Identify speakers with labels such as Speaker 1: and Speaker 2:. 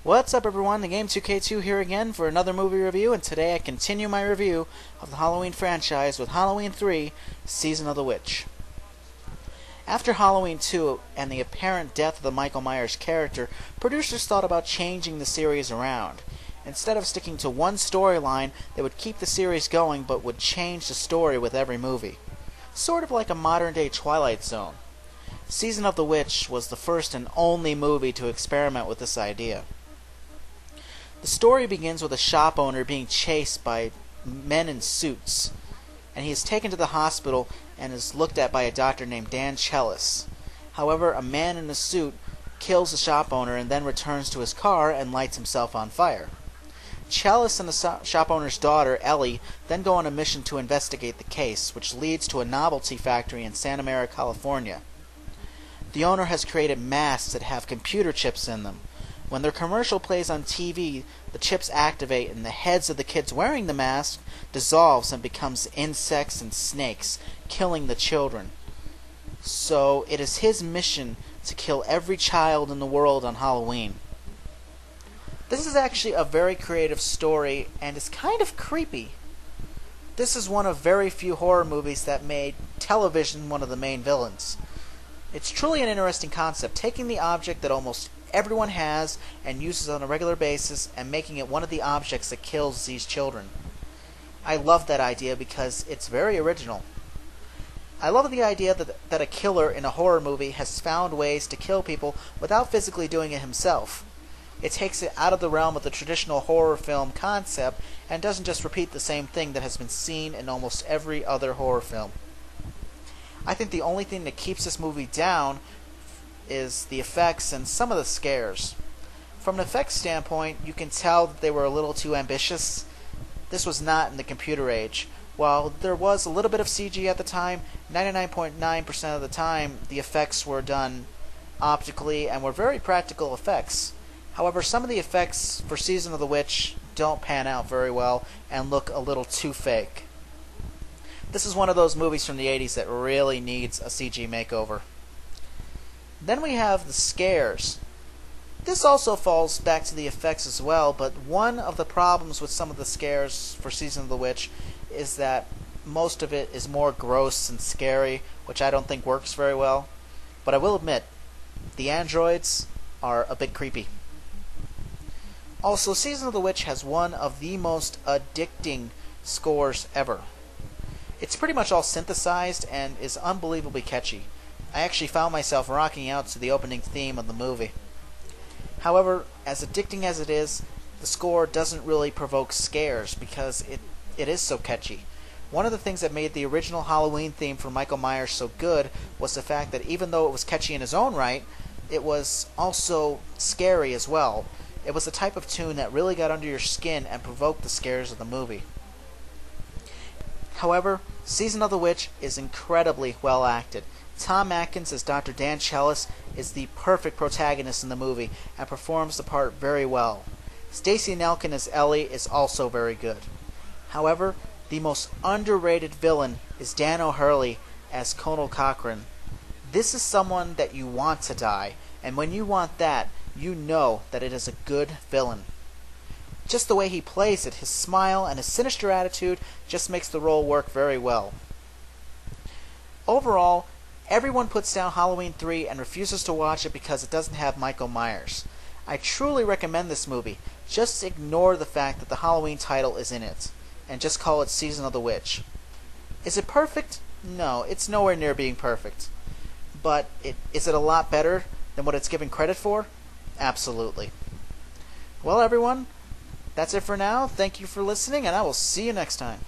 Speaker 1: What's up everyone, TheGame2k2 here again for another movie review, and today I continue my review of the Halloween franchise with Halloween 3, Season of the Witch. After Halloween 2 and the apparent death of the Michael Myers character, producers thought about changing the series around. Instead of sticking to one storyline, they would keep the series going but would change the story with every movie. Sort of like a modern-day Twilight Zone. Season of the Witch was the first and only movie to experiment with this idea. The story begins with a shop owner being chased by men in suits, and he is taken to the hospital and is looked at by a doctor named Dan Chellis. However, a man in a suit kills the shop owner and then returns to his car and lights himself on fire. Chellis and the shop owner's daughter, Ellie, then go on a mission to investigate the case, which leads to a novelty factory in Santa Maria, California. The owner has created masks that have computer chips in them. When their commercial plays on TV, the chips activate and the heads of the kids wearing the mask dissolves and becomes insects and snakes, killing the children. So it is his mission to kill every child in the world on Halloween. This is actually a very creative story and is kind of creepy. This is one of very few horror movies that made television one of the main villains. It's truly an interesting concept, taking the object that almost everyone has and uses on a regular basis and making it one of the objects that kills these children. I love that idea because it's very original. I love the idea that a killer in a horror movie has found ways to kill people without physically doing it himself. It takes it out of the realm of the traditional horror film concept and doesn't just repeat the same thing that has been seen in almost every other horror film. I think the only thing that keeps this movie down is the effects and some of the scares. From an effects standpoint, you can tell that they were a little too ambitious. This was not in the computer age. While there was a little bit of CG at the time, 99.9% of the time the effects were done optically and were very practical effects. However, some of the effects for Season of the Witch don't pan out very well and look a little too fake. This is one of those movies from the 80s that really needs a CG makeover. Then we have the scares. This also falls back to the effects as well, but one of the problems with some of the scares for Season of the Witch is that most of it is more gross and scary, which I don't think works very well. But I will admit, the androids are a bit creepy. Also, Season of the Witch has one of the most addicting scores ever. It's pretty much all synthesized and is unbelievably catchy. I actually found myself rocking out to the opening theme of the movie. However, as addicting as it is, the score doesn't really provoke scares because it is so catchy. One of the things that made the original Halloween theme for Michael Myers so good was the fact that even though it was catchy in its own right, it was also scary as well. It was the type of tune that really got under your skin and provoked the scares of the movie. However, Season of the Witch is incredibly well acted. Tom Atkins as Dr. Dan Chellis is the perfect protagonist in the movie and performs the part very well. Stacey Nelkin as Ellie is also very good. However, the most underrated villain is Dan O'Hurley as Conal Cochran. This is someone that you want to die, and when you want that, you know that it is a good villain. Just the way he plays it, his smile and his sinister attitude just makes the role work very well. Overall, everyone puts down Halloween 3 and refuses to watch it because it doesn't have Michael Myers. I truly recommend this movie. Just ignore the fact that the Halloween title is in it, and just call it Season of the Witch. Is it perfect? No, it's nowhere near being perfect. But is it a lot better than what it's given credit for? Absolutely. Well, everyone, that's it for now. Thank you for listening, and I will see you next time.